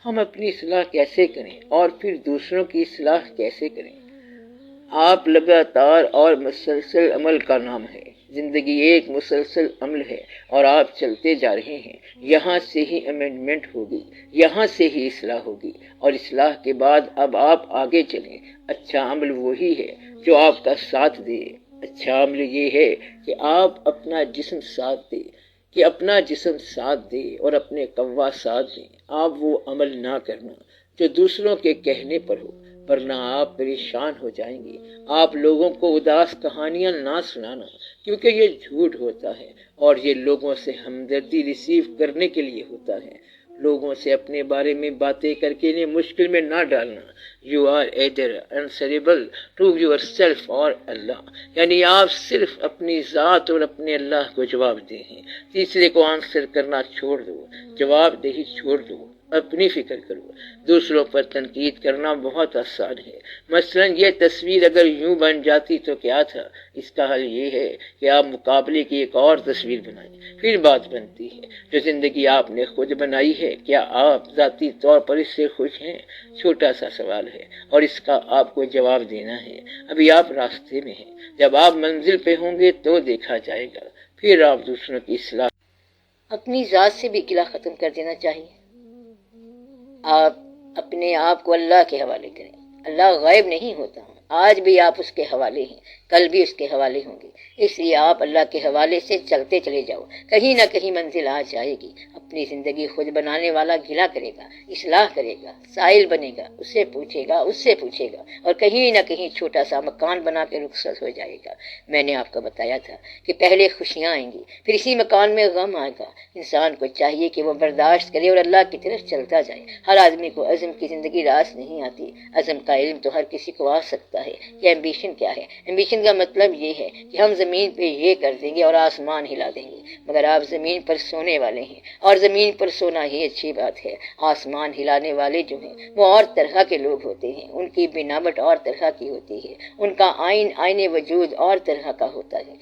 ہم اپنی اصلاح کیسے کریں اور پھر دوسروں کی اصلاح کیسے کریں؟ آپ لگاتار اور مسلسل عمل کا نام ہے۔ زندگی ایک مسلسل عمل ہے اور آپ چلتے جا رہے ہیں۔ یہاں سے ہی امینڈمنٹ ہوگی، یہاں سے ہی اصلاح ہوگی، اور اصلاح کے بعد اب آپ آگے چلیں۔ اچھا عمل وہی ہے جو آپ کا ساتھ دے۔ اچھا عمل یہ ہے کہ آپ اپنا جسم ساتھ دے اور اپنے قوا ساتھ دیں۔ آپ وہ عمل نہ کرنا جو دوسروں کے کہنے پر ہو، ورنہ آپ پریشان ہو جائیں گے۔ آپ لوگوں کو اداس کہانیاں نہ سنانا، کیونکہ یہ جھوٹ ہوتا ہے اور یہ لوگوں سے ہمدردی ریسیو کرنے کے لیے ہوتا ہے۔ لوگوں سے اپنے بارے میں باتیں کر کے انہیں مشکل میں نہ ڈالنا۔ You are either answerable to yourself or Allah، یعنی آپ صرف اپنی ذات اور اپنے اللہ کو جواب دیں ہیں۔ تیسرے کو آنسر کرنا چھوڑ دو، جواب دہی چھوڑ دو، اپنی فکر کرو۔ دوسروں پر تنقید کرنا بہت آسان ہے۔ مثلا یہ تصویر اگر یوں بن جاتی تو کیا تھا؟ اس کا حل یہ ہے کہ آپ مقابلے کی ایک اور تصویر بنائیں، پھر بات بنتی ہے۔ جو زندگی آپ نے خود بنائی ہے، کیا آپ ذاتی طور پر اس سے خوش ہیں؟ چھوٹا سا سوال ہے اور اس کا آپ کو جواب دینا ہے۔ ابھی آپ راستے میں ہیں، جب آپ منزل پہ ہوں گے تو دیکھا جائے گا۔ پھر آپ دوسروں کی اصلاح۔ اپنی ذات سے بھی گلہ ختم کر دینا چاہیے۔ آپ اپنے آپ کو اللہ کے حوالے کریں۔ اللہ غائب نہیں ہوتا، آج بھی آپ اس کے حوالے ہیں، کل بھی اس کے حوالے ہوں گے۔ اس لیے آپ اللہ کے حوالے سے چلتے چلے جاؤ، کہیں نہ کہیں منزل آ جائے گی۔ اپنی زندگی خود بنانے والا گلہ کرے گا، اصلاح کرے گا، سائل بنے گا، اس سے پوچھے گا اور کہیں نہ کہیں چھوٹا سا مکان بنا کے رخصت ہو جائے گا۔ میں نے آپ کو بتایا تھا کہ پہلے خوشیاں آئیں گی، پھر اسی مکان میں غم آئے گا۔ انسان کو چاہیے کہ وہ برداشت کرے اور اللہ کی طرف چلتا جائے۔ ہر آدمی کو عزم کی زندگی راس نہیں آتی۔ عزم کا علم تو ہر کسی کو آ سکتا ہے کہ ایمبیشن کیا ہے۔ ایمبیشن کا مطلب یہ ہے کہ ہم زمین پہ یہ کر دیں گے اور آسمان ہلا دیں گے، مگر آپ زمین پر سونے والے ہیں اور زمین پر سونا ہی اچھی بات ہے۔ آسمان ہلانے والے جو ہیں وہ اور طرح کے لوگ ہوتے ہیں، ان کی بناوٹ اور طرح کی ہوتی ہے، ان کا آئین وجود اور طرح کا ہوتا ہے،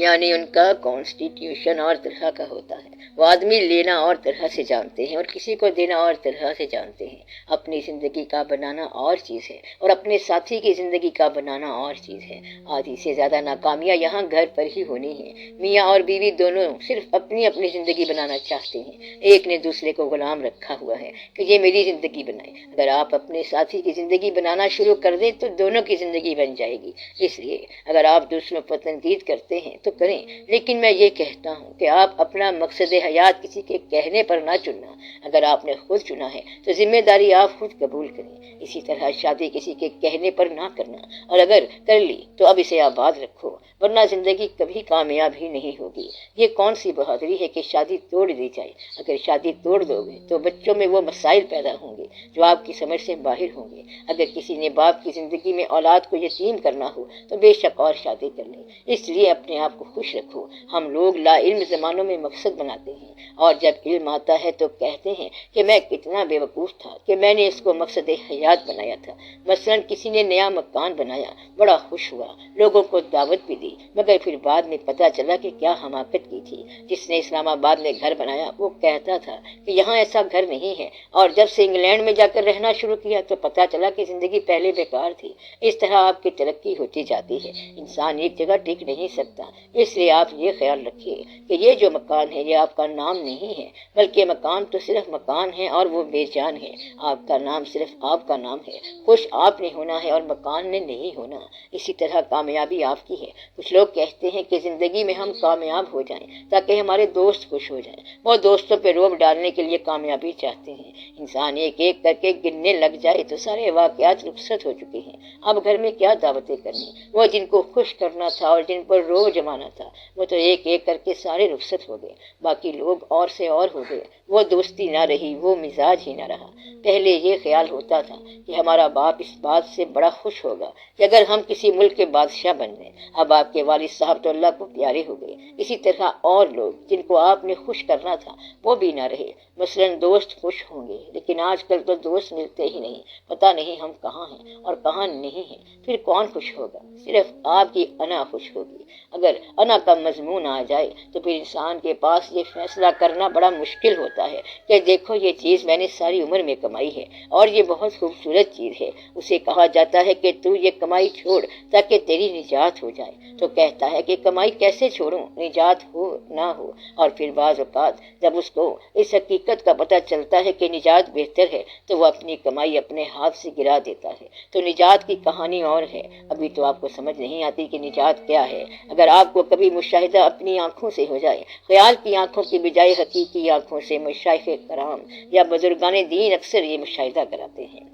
یعنی ان کا کانسٹیٹیوشن اور طرح کا ہوتا ہے۔ وہ آدمی لینا اور طرح سے جانتے ہیں اور کسی کو دینا اور طرح سے جانتے ہیں۔ اپنی زندگی کا بنانا اور چیز ہے اور اپنے ساتھی کی زندگی کا بنانا اور چیز ہے۔ آدھی سے زیادہ ناکامیاں یہاں گھر پر ہی ہونی ہیں۔ میاں اور بیوی دونوں صرف اپنی زندگی بنانا چاہتے ہیں، ایک نے دوسرے کو غلام رکھا ہوا ہے کہ یہ میری زندگی بنائے۔ اگر آپ اپنے ساتھی کی زندگی بنانا شروع کر دیں تو دونوں کی زندگی بن جائے گی۔ اس لیے اگر آپ دوسروں پر تنقید کرتے ہیں تو کریں، لیکن میں یہ کہتا ہوں کہ آپ اپنا مقصد حیات کسی کے کہنے پر نہ چننا۔ اگر آپ نے خود چنا ہے تو ذمہ داری آپ خود قبول کریں۔ اسی طرح شادی کسی کے کہنے پر نہ کرنا، اور اگر کر لی تو اب اسے آباد رکھو، ورنہ زندگی کبھی کامیاب ہی نہیں ہوگی۔ یہ کون سی بہادری ہے کہ شادی توڑ دی جائے؟ اگر شادی توڑ دو گے تو بچوں میں وہ مسائل پیدا ہوں گے جو آپ کی سمجھ سے باہر ہوں گے۔ اگر کسی نے باپ کی زندگی میں اولاد کو یتیم کرنا ہو تو بے شک اور شادی کر لیں۔ اس لیے اپنے آپ کو خوش رکھو۔ ہم لوگ لا علم زمانوں میں مقصد بناتے ہیں، اور جب علم آتا ہے تو کہتے ہیں کہ میں کتنا بے وقوف تھا کہ میں نے اس کو مقصد حیات بنایا تھا۔ مثلا کسی نے نیا مکان بنایا، بڑا خوش ہوا، لوگوں کو دعوت بھی دی، مگر پھر بعد میں پتا چلا کہ کیا حماقت کی تھی۔ جس نے اسلام آباد میں گھر بنایا وہ کہتا تھا کہ یہاں ایسا گھر نہیں ہے، اور جب سے انگلینڈ میں جا کر رہنا شروع کیا تو پتا چلا کہ زندگی پہلے بیکار تھی۔ اس طرح آپ کی ترقی ہوتی جاتی ہے، انسان ایک جگہ ٹک نہیں سکتا۔ اس لیے آپ یہ خیال رکھیے کہ یہ جو مکان ہے یہ آپ کا نام نہیں ہے، بلکہ مکان تو صرف مکان ہے اور وہ بے جان ہے۔ آپ کا نام صرف آپ کا نام ہے، خوش آپ نے ہونا ہے اور مکان نے نہیں ہونا۔ اسی طرح کامیابی آپ کی ہے۔ کچھ لوگ کہتے ہیں کہ زندگی میں ہم کامیاب ہو جائیں تاکہ ہمارے دوست خوش ہو جائیں۔ وہ دوستوں پہ روب ڈالنے کے لیے کامیابی چاہتے ہیں۔ انسان ایک ایک کر کے گننے لگ جائے تو سارے واقعات رخصت ہو چکے ہیں۔ اب گھر میں کیا دعوتیں کرنی؟ وہ جن کو خوش کرنا تھا اور جن پر روب جمانا تھا وہ تو ایک ایک کر کے سارے رخصت ہو گئے، باقی لوگ اور سے اور ہو گئے۔ وہ دوستی نہ رہی، وہ مزاج ہی نہ رہا۔ پہلے یہ خیال ہوتا تھا کہ ہمارا باپ اس بات سے بڑا خوش ہوگا کہ اگر ہم کسی ملک کے بادشاہ بن گئے۔ اب آپ کے والد صاحب تو اللہ کو پیارے ہو گئے، اسی طرح اور لوگ جن کو آپ نے خوش کرنا تھا وہ بھی نہ رہے۔ مثلا دوست خوش ہوں گے، لیکن آج کل تو دوست ملتے ہی نہیں، پتہ نہیں ہم کہاں ہیں اور کہاں نہیں ہیں۔ پھر کون خوش ہوگا؟ صرف آپ کی انا خوش ہوگی۔ اگر انا کا مضمون آ جائے تو پھر انسان کے پاس یہ فیصلہ کرنا بڑا مشکل ہوتا چاہتا ہے کہ دیکھو یہ چیز میں نے ساری عمر میں کمائی ہے اور یہ بہت خوبصورت چیز ہے، اسے کہا جاتا ہے کہ تو یہ کمائی چھوڑ تاکہ تیری نجات ہو جائے، تو کہتا ہے کہ کمائی کیسے چھوڑوں، نجات ہو نہ ہو۔ اور پھر بعض اوقات جب اس کو اس حقیقت کا پتہ چلتا ہے کہ نجات بہتر ہے تو وہ اپنی کمائی اپنے ہاتھ سے گرا دیتا ہے۔ تو نجات کی کہانی اور ہے، ابھی تو آپ کو سمجھ نہیں آتی کہ نجات کیا ہے۔ اگر آپ کو کبھی مشاہدہ اپنی آنکھوں سے ہو جائے، خیال کی آنکھوں کی بجائے حقیقی آنکھوں سے، مشائخ کرام یا بزرگان دین اکثر یہ مشاہدہ کراتے ہیں،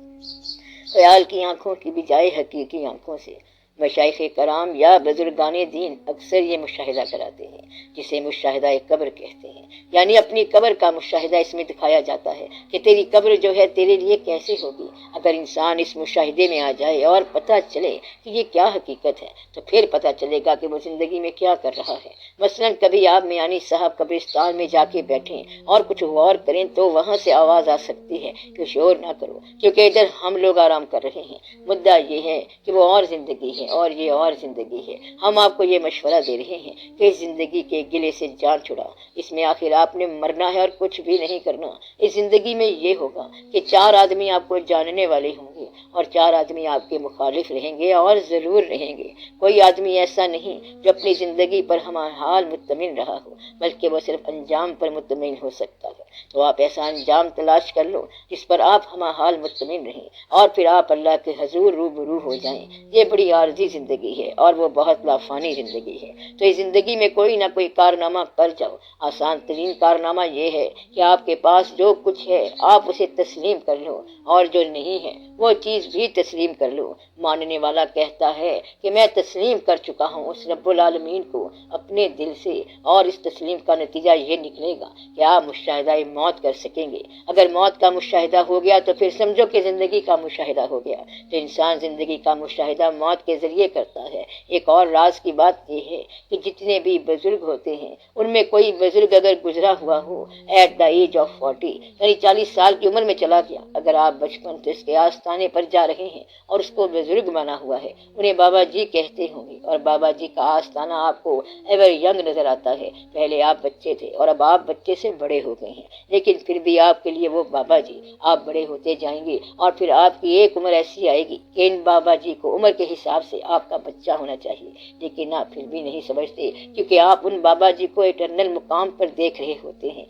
خیال کی آنکھوں کی بجائے حقیقی آنکھوں سے، مشائخ کرام یا بزرگان دین اکثر یہ مشاہدہ کراتے ہیں، جسے مشاہدہ قبر کہتے ہیں، یعنی اپنی قبر کا مشاہدہ اس میں دکھایا جاتا ہے کہ تیری قبر جو ہے تیرے لیے کیسے ہوگی۔ اگر انسان اس مشاہدے میں آ جائے اور پتہ چلے کہ یہ کیا حقیقت ہے تو پھر پتہ چلے گا کہ وہ زندگی میں کیا کر رہا ہے۔ مثلا کبھی آپ میانی صاحب قبرستان میں جا کے بیٹھیں اور کچھ غور کریں تو وہاں سے آواز آ سکتی ہے کہ شور نہ کرو کیونکہ ادھر ہم لوگ آرام کر رہے ہیں۔ مدعا یہ ہے کہ وہ اور زندگی ہے اور یہ اور زندگی ہے۔ ہم آپ کو یہ مشورہ دے رہے ہیں کہ اس زندگی کے گلے سے جان چھڑا، اس میں آخر آپ نے مرنا ہے اور کچھ بھی نہیں کرنا۔ اس زندگی میں یہ ہوگا کہ 4 آدمی آپ کو جاننے والے ہوں گے اور 4 آدمی آپ کے مخالف رہیں گے اور ضرور رہیں گے۔ کوئی آدمی ایسا نہیں جو اپنی زندگی پر ہم حال مطمئن رہا ہو، بلکہ وہ صرف انجام پر مطمئن ہو سکتا ہے۔ تو آپ ایسا انجام تلاش کر لو جس پر آپ ہم حال مطمئن رہیں اور پھر آپ اللہ کے حضور روبرو ہو جائیں۔ یہ بڑی عارضی زندگی ہے اور وہ بہت لافانی زندگی ہے، تو اس زندگی میں کوئی نہ کوئی کارنامہ کر جاؤ۔ آسان ترین کارنامہ یہ ہے کہ آپ کے پاس جو کچھ ہے آپ اسے تسلیم کر لو اور جو نہیں ہے وہ چیز بھی تسلیم کر لو۔ ماننے والا کہتا ہے کہ میں تسلیم کر چکا ہوں اس رب العالمین کو اپنے دل سے، اور اس تسلیم کا نتیجہ یہ نکلے گا کہ آپ مشاہدہ موت کر سکیں گے۔ اگر موت کا مشاہدہ ہو گیا تو پھر سمجھو کہ زندگی کا مشاہدہ ہو گیا۔ تو انسان زندگی کا مشاہدہ موت کے ذریعے کرتا ہے۔ ایک اور راز کی بات یہ ہے کہ جتنے بھی بزرگ ہوتے ہیں ان میں کوئی بزرگ اگر گزرا ہوا ہو ایٹ دا ایج آف 40 یعنی 40 سال کی عمر میں چلا گیا، اگر آپ بچپن سے اس کے آستانے پر جا رہے ہیں اور اس کو بزرگ مانا ہوا ہے، انہیں بابا جی کہتے ہوں گے اور بابا جی کا آستانہ آپ کو ایور ینگ نظر آتا ہے۔ پہلے آپ بچے تھے اور اب آپ بچے سے بڑے ہو گئے ہیں، لیکن پھر بھی آپ کے لیے وہ بابا جی، آپ بڑے ہوتے جائیں گے اور پھر آپ کی ایک عمر ایسی آئے گی کہ ان بابا جی کو عمر کے حساب سے آپ کا بچہ ہونا چاہیے، لیکن آپ پھر بھی نہیں سمجھتے کیونکہ آپ ان بابا جی کو ایٹرنل مقام پر دیکھ رہے ہوتے ہیں۔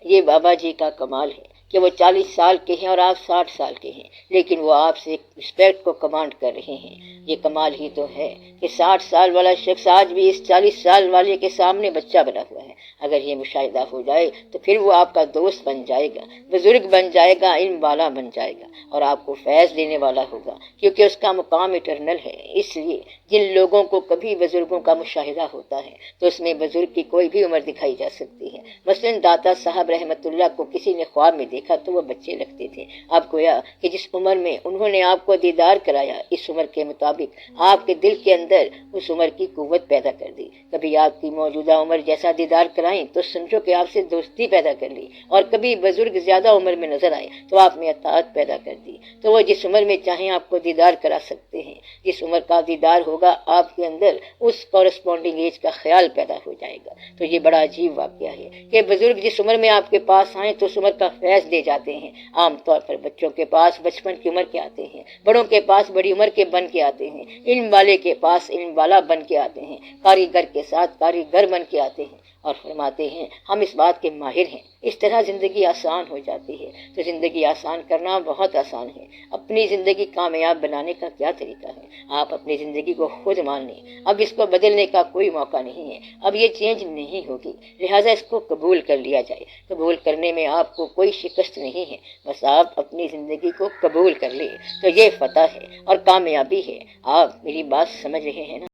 یہ بابا جی کا کمال ہے کہ وہ 40 سال کے ہیں اور آپ 60 سال کے ہیں، لیکن وہ آپ سے رسپیکٹ کو کمانڈ کر رہے ہیں۔ یہ کمال ہی تو ہے کہ 60 سال والا شخص آج بھی اس 40 سال والے کے سامنے بچہ بنا ہوا ہے۔ اگر یہ مشاہدہ ہو جائے تو پھر وہ آپ کا دوست بن جائے گا، بزرگ بن جائے گا، علم والا بن جائے گا اور آپ کو فیض دینے والا ہوگا کیونکہ اس کا مقام اٹرنل ہے۔ اس لیے جن لوگوں کو کبھی بزرگوں کا مشاہدہ ہوتا ہے تو اس میں بزرگ کی کوئی بھی عمر دکھائی جا سکتی ہے۔ مثلا داتا صاحب رحمت اللہ کو کسی نے خواب میں دیکھا تو وہ بچے لگتے تھے۔ اب گویا کہ جس عمر میں انہوں نے آپ کو دیدار کرایا اس عمر کے مطابق آپ کے دل کے اندر اس عمر کی قوت پیدا کر دی۔ کبھی آپ کی موجودہ عمر جیسا دیدار کرائیں تو سمجھو کہ آپ سے دوستی پیدا کر لی، اور کبھی بزرگ زیادہ عمر میں نظر آئے تو آپ میں اطاعت پیدا کر دی۔ تو وہ جس عمر میں چاہیں آپ کو دیدار کرا سکتے ہیں، جس عمر کا دیدار ہوگا آپ کے اندر اس کورسپونڈنگ ایج کا خیال پیدا ہو جائے گا۔ تو یہ بڑا عجیب واقعہ ہے کہ بزرگ جس عمر میں آپ کے پاس آئیں تو اس عمر کا فیض دے جاتے ہیں۔ عام طور پر بچوں کے پاس بچپن کی عمر کے آتے ہیں، بڑوں کے پاس بڑی عمر کے بن کے آتے ہیں، علم والے کے پاس علم والا بن کے آتے ہیں، کاریگر کے ساتھ کاریگر بن کے آتے ہیں اور فرماتے ہیں ہم اس بات کے ماہر ہیں۔ اس طرح زندگی آسان ہو جاتی ہے۔ تو زندگی آسان کرنا بہت آسان ہے۔ اپنی زندگی کامیاب بنانے کا کیا طریقہ ہے؟ آپ اپنی زندگی کو خود مان لیں، اب اس کو بدلنے کا کوئی موقع نہیں ہے، اب یہ چینج نہیں ہوگی، لہٰذا اس کو قبول کر لیا جائے۔ قبول کرنے میں آپ کو کوئی شکست نہیں ہے، بس آپ اپنی زندگی کو قبول کر لیں تو یہ فتح ہے اور کامیابی ہے۔ آپ میری بات سمجھ رہے ہیں نا؟